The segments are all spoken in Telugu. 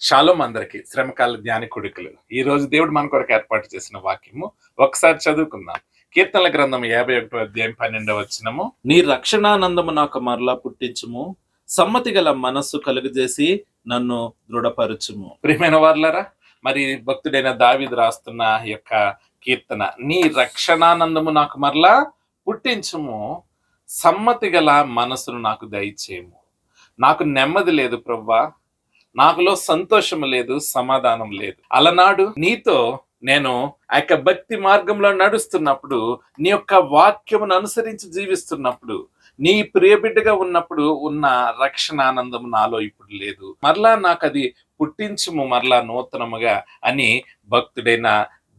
షాలోమ్ అందరికి శ్రమకాల జ్ఞాని కొడుకులు. ఈ రోజు దేవుడు మన కొరకు ఏర్పాటు చేసిన వాక్యము ఒకసారి చదువుకుందాం. కీర్తనల గ్రంథం 51 అధ్యాయం 12వ వచనము. నీ రక్షణానందము నాకు మరలా పుట్టించుము, సమ్మతి గల మనస్సు కలుగజేసి నన్ను దృఢపరచుము. ప్రియమైన వారులారా, మరి భక్తుడైన దావీదు రాస్తున్న యొక్క కీర్తన, నీ రక్షణానందము నాకు మరలా పుట్టించుము, సమ్మతి గల మనస్సును నాకు దయచేయము. నాకు నెమ్మది లేదు ప్రభువా, నాకులో సంతోషం లేదు, సమాధానం లేదు. అలనాడు నీతో నేను ఆ యొక్క భక్తి మార్గంలో నడుస్తున్నప్పుడు, నీ యొక్క వాక్యమును అనుసరించి జీవిస్తున్నప్పుడు, నీ ప్రియబిడ్డగా ఉన్నప్పుడు ఉన్న రక్షణ ఆనందం నాలో ఇప్పుడు లేదు. మరలా నాకు అది పుట్టించుము మరలా నూతనముగా అని భక్తుడైన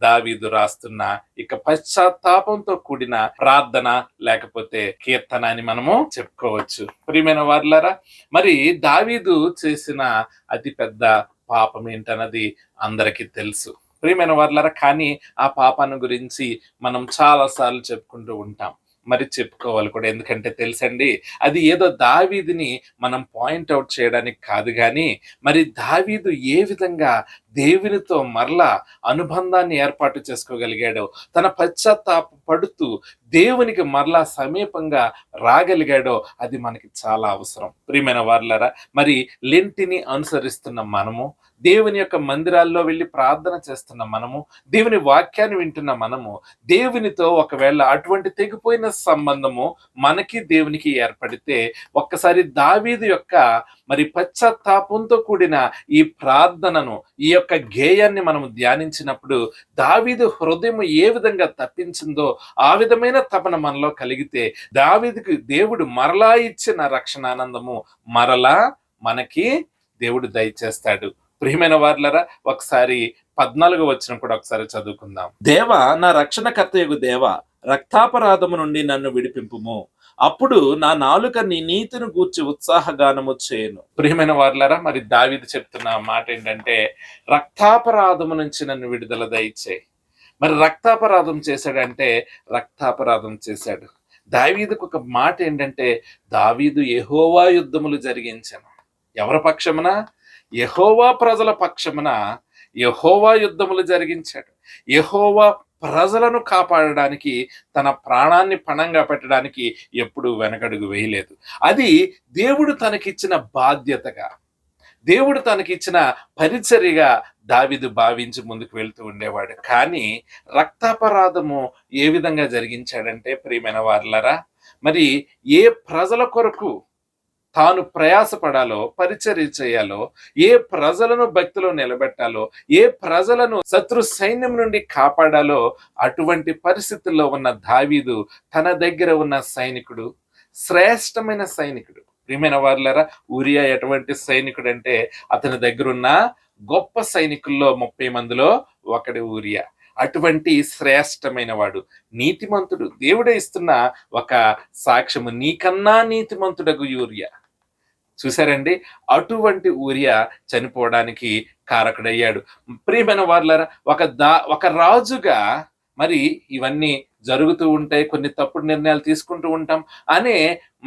దావీదు రాస్తున్న ఇక పశ్చాత్తాపంతో కూడిన ప్రార్థన లేకపోతే కీర్తన అని మనము చెప్పుకోవచ్చు. ప్రియమైన వారులారా, మరి దావీదు చేసిన అతి పెద్ద పాపం ఏంటన్నది అందరికీ తెలుసు. ప్రియమైన వారులారా, కానీ ఆ పాపాన్ని గురించి మనం చాలా సార్లు చెప్పుకుంటూ ఉంటాం, మరి చెప్పుకోవాలి కూడా. ఎందుకంటే తెలుసండి, అది ఏదో దావీదుని మనం పాయింట్ అవుట్ చేయడానికి కాదు, కానీ మరి దావీదు ఏ విధంగా దేవునితో మరలా అనుబంధాన్ని ఏర్పాటు చేసుకోగలిగాడో, తన పశ్చాత్తాప పడుతూ దేవునికి మరలా సమీపంగా రాగలిగాడో అది మనకి చాలా అవసరం. ప్రియమైన వారులారా, మరి లెంటిని అనుసరిస్తున్న మనము, దేవుని యొక్క మందిరాల్లో వెళ్ళి ప్రార్థన చేస్తున్న మనము, దేవుని వాక్యాన్ని వింటున్న మనము, దేవునితో ఒకవేళ అటువంటి తెగిపోయిన సంబంధము మనకి దేవునికి ఏర్పడితే, ఒక్కసారి దావీదు యొక్క మరి పశ్చాత్తాపంతో కూడిన ఈ ప్రార్థనను, ఈ యొక్క గేయాన్ని మనం ధ్యానించినప్పుడు, దావీదు హృదయం ఏ విధంగా తప్పించిందో ఆ విధమైన తపన మనలో కలిగితే, దావీదుకి దేవుడు మరలా ఇచ్చిన రక్షణానందము మరలా మనకి దేవుడు దయచేస్తాడు. ప్రియమైన వారులారా, ఒకసారి 14వ వచనం కూడా ఒకసారి చదువుకుందాం. దేవా, నా రక్షణకర్తయగు దేవా, రక్తాపరాధము నుండి నన్ను విడిపింపుము, అప్పుడు నా నాలుక నీ నీతిని గూర్చి ఉత్సాహగానము చేయను. ప్రియమైన వారులారా, మరి దావీదు చెప్తున్న మాట ఏంటంటే, రక్తాపరాధము నుంచి నన్ను విడుదల దయచేయి. మరి రక్తాపరాధం చేశాడంటే రక్తాపరాధం చేశాడు. దావీదుకు ఒక మాట ఏంటంటే, దావీదు యెహోవా యుద్ధములు జరిగించెను. ఎవరి పక్షమున? యెహోవా ప్రజల పక్షమున యెహోవా యుద్ధములు జరిగించాడు. యెహోవా ప్రజలను కాపాడడానికి, తన ప్రాణాన్ని పణంగా పెట్టడానికి ఎప్పుడు వెనకడుగు వేయలేదు. అది దేవుడు తనకిచ్చిన బాధ్యతగా, దేవుడు తనకిచ్చిన పరిచర్యగా దావీదు భావించి ముందుకు వెళ్తూ ఉండేవాడు. కానీ రక్తాపరాధము ఏ విధంగా జరిగించాడంటే, ప్రియమైన వారులారా, మరి ఏ ప్రజల కొరకు తాను ప్రయాసపడాలో, పరిచర్య చేయాలో, ఏ ప్రజలను భక్తిలో నిలబెట్టాలో, ఏ ప్రజలను శత్రు సైన్యం నుండి కాపాడాలో, అటువంటి పరిస్థితుల్లో ఉన్న దావీదు తన దగ్గర ఉన్న సైనికుడు, శ్రేష్టమైన సైనికుడు. ప్రియమైన వారులారా, ఊరియా ఎటువంటి సైనికుడు అంటే, అతని దగ్గరున్న గొప్ప సైనికుల్లో 30 మందిలో ఒకడు ఊరియా. అటువంటి శ్రేష్టమైన వాడు, నీతిమంతుడు. దేవుడే ఇస్తున్న ఒక సాక్ష్యము, నీకన్నా నీతిమంతుడగు యూరియా. చూసారండి, అటువంటి ఊరియా చనిపోవడానికి కారకుడయ్యాడు. ప్రియమైన వారులారా, ఒక రాజుగా మరి ఇవన్నీ జరుగుతూ ఉంటాయి, కొన్ని తప్పుడు నిర్ణయాలు తీసుకుంటూ ఉంటాం అనే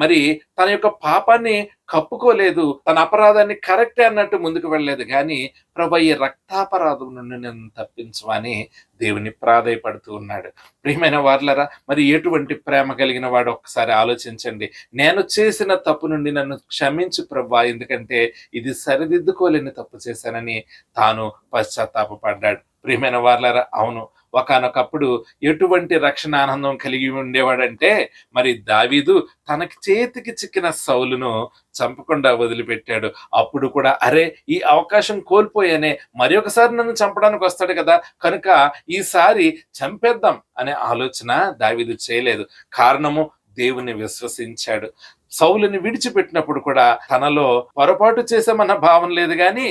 మరి తన యొక్క పాపాన్ని కప్పుకోలేదు, తన అపరాధాన్ని కరెక్టే అన్నట్టు ముందుకు వెళ్ళలేదు. కానీ ప్రభు, ఈ రక్తాపరాధం నుండి నన్ను తప్పించమని దేవుని ప్రాధేయపడుతూ ఉన్నాడు. ప్రియమైన వారులారా, మరి ఎటువంటి ప్రేమ కలిగిన వాడు ఒక్కసారి ఆలోచించండి. నేను చేసిన తప్పు నుండి నన్ను క్షమించు ప్రభు, ఎందుకంటే ఇది సరిదిద్దుకోలేని తప్పు చేశానని తాను పశ్చాత్తాపడ్డాడు. ప్రియమైన వారులారా, అవును, ఒకానొకప్పుడు ఎటువంటి రక్షణ ఆనందం కలిగి ఉండేవాడంటే, మరి దావీదు తనకి చేతికి చిక్కిన సౌలును చంపకుండా వదిలిపెట్టాడు. అప్పుడు కూడా అరే, ఈ అవకాశం కోల్పోయానే, మరి ఒకసారి నన్ను చంపడానికి వస్తాడు కదా, కనుక ఈసారి చంపేద్దాం అనే ఆలోచన దావీదు చేయలేదు. కారణము, దేవుని విశ్వసించాడు. సౌలుని విడిచిపెట్టినప్పుడు కూడా తనలో పొరపాటు చేశామన్న భావం లేదు, కానీ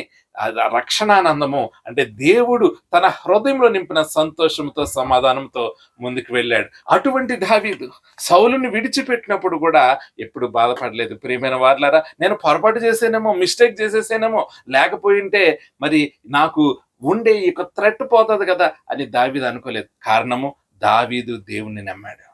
రక్షణానందము అంటే దేవుడు తన హృదయంలో నింపిన సంతోషంతో, సమాధానంతో ముందుకు వెళ్ళాడు. అటువంటి దావీదు సౌలుని విడిచిపెట్టినప్పుడు కూడా ఎప్పుడు బాధపడలేదు. ప్రియమైన వారులారా, నేను పొరపాటు చేసేనేమో, మిస్టేక్ చేసేసేనేమో, లేకపోయింటే మరి నాకు ఉండే ఈ థ్రెట్ పోతుంది కదా అని దావీదు అనుకోలేదు. కారణము, దావీదు దేవుణ్ణి నమ్మాడు.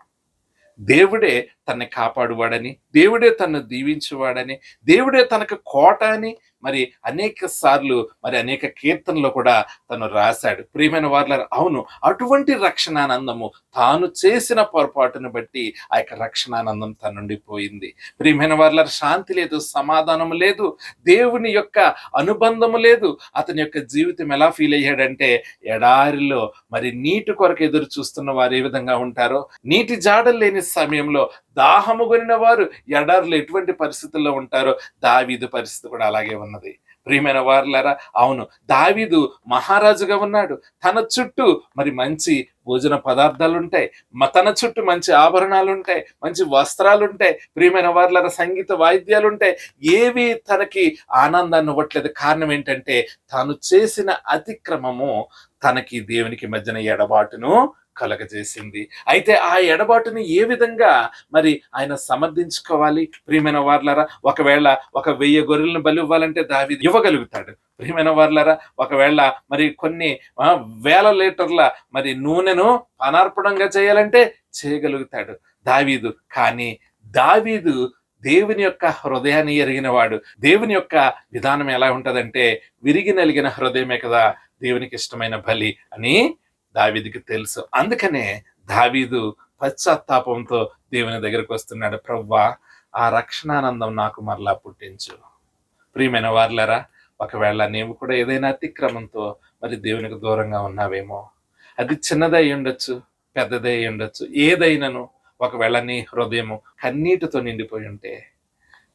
దేవుడే తనని కాపాడువాడని, దేవుడే తనను దీవించువాడని, దేవుడే తనకు కోట అని మరి అనేక సార్లు మరి అనేక కీర్తనలో కూడా తను రాశాడు. ప్రియమైన వారులారా, అవును, అటువంటి రక్షణానందము తాను చేసిన పొరపాటును బట్టి ఆ యొక్క రక్షణానందం తన నుండి పోయింది. ప్రియమైన వారులారా, శాంతి లేదు, సమాధానం లేదు, దేవుని యొక్క అనుబంధము లేదు. అతని యొక్క జీవితం ఎలా ఫీల్ అయ్యాడంటే, ఎడారిలో మరి నీటి కొరకు ఎదురు చూస్తున్న వారు ఏ విధంగా ఉంటారో, నీటి జాడలు లేని సమయంలో దాహము కొనిన వారు ఎడారిలో ఎటువంటి పరిస్థితుల్లో ఉంటారో, దావీదు పరిస్థితి కూడా అలాగే ఉన్నది. ప్రియమైన వారులారా, అవును, దావీదు మహారాజుగా ఉన్నాడు. తన చుట్టూ మరి మంచి భోజన పదార్థాలు ఉంటాయి, తన చుట్టూ మంచి ఆభరణాలు ఉంటాయి, మంచి వస్త్రాలు ఉంటాయి. ప్రియమైన వారులారా, సంగీత వాయిద్యాలు ఉంటాయి. ఏవి తనకి ఆనందాన్ని ఇవ్వట్లేదు. కారణం ఏంటంటే, తాను చేసిన అతిక్రమము తనకి దేవునికి మధ్యన ఎడబాటును కలగజేసింది. అయితే ఆ ఎడబాటుని ఏ విధంగా మరి ఆయన సమర్థించుకోవాలి? ప్రియమైన వారులారా, ఒకవేళ 1000 గొర్రెలను బలి ఇవ్వాలంటే దావీదు ఇవ్వగలుగుతాడు. ప్రియమైన వారులారా, ఒకవేళ మరి కొన్ని వేల లీటర్ల మరి నూనెను పానార్పణంగా చేయాలంటే చేయగలుగుతాడు దావీదు. కానీ దావీదు దేవుని యొక్క హృదయాన్ని ఎరిగిన వాడు. దేవుని యొక్క విధానం ఎలా ఉంటదంటే, విరిగి నలిగిన హృదయమే కదా దేవునికి ఇష్టమైన బలి అని దావీదుకి తెలుసు. అందుకనే దావీదు పశ్చాత్తాపంతో దేవుని దగ్గరకు వస్తున్నాడు. ప్రవ్వా, ఆ రక్షణానందం నాకు మరలా పుట్టించు. ప్రియమైన వారులారా, ఒకవేళ నీవు కూడా ఏదైనా అతిక్రమంతో మరి దేవునికి దూరంగా ఉన్నావేమో, అది చిన్నదై ఉండొచ్చు, పెద్దదై ఉండొచ్చు, ఏదైనాను ఒకవేళ నీ హృదయము కన్నీటితో నిండిపోయి ఉంటే,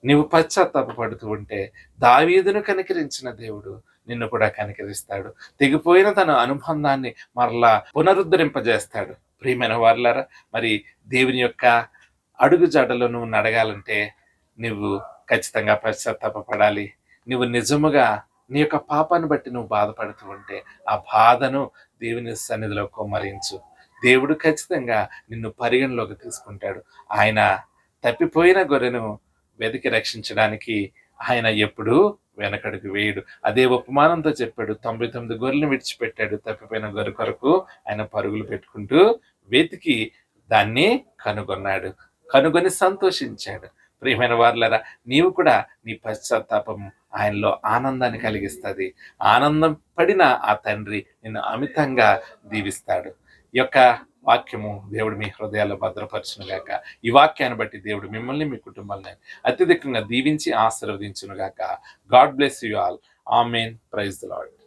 నీవు పశ్చాత్తాపడుతూ ఉంటే, దావీదును కనికరించిన దేవుడు నిన్ను కూడా కనికరిస్తాడు. తెగిపోయిన తన అనుబంధాన్ని మరలా పునరుద్ధరింపజేస్తాడు. ప్రియమైన వారులారా, మరి దేవుని యొక్క అడుగు జాడలో నువ్వు నడగాలంటే నువ్వు ఖచ్చితంగా పశ్చాత్తాపడాలి. నువ్వు నిజముగా నీ యొక్క పాపాన్ని బట్టి నువ్వు బాధపడుతూ ఉంటే, ఆ బాధను దేవుని సన్నిధిలో కుమ్మరించు. దేవుడు ఖచ్చితంగా నిన్ను పరిగణలోకి తీసుకుంటాడు. ఆయన తప్పిపోయిన గొర్రెను వెతికి రక్షించడానికి ఆయన ఎప్పుడూ వెనకడుగు వేయడు. అదే ఉపమానంతో చెప్పాడు. 99 గొర్రెలను విడిచిపెట్టాడు, తప్పిపోయిన గొర్రె కొరకు ఆయన పరుగులు పెట్టుకుంటూ వెతికి దాన్ని కనుగొన్నాడు. కనుగొని సంతోషించాడు. ప్రియమైన వారులారా, నీవు కూడా నీ పశ్చాత్తాపం ఆయనలో ఆనందాన్ని కలిగిస్తుంది. ఆనందం పడిన ఆ తండ్రి నిన్ను అమితంగా దీవిస్తాడు. ఈ యొక్క వాక్యము దేవుడు మీ హృదయాల్లో భద్రపరచును గాక. ఈ వాక్యాన్ని బట్టి దేవుడు మిమ్మల్ని, మీ కుటుంబాన్ని అత్యధికంగా దీవించి ఆశీర్వదించును గాక. God bless you all. Amen. Praise the lord.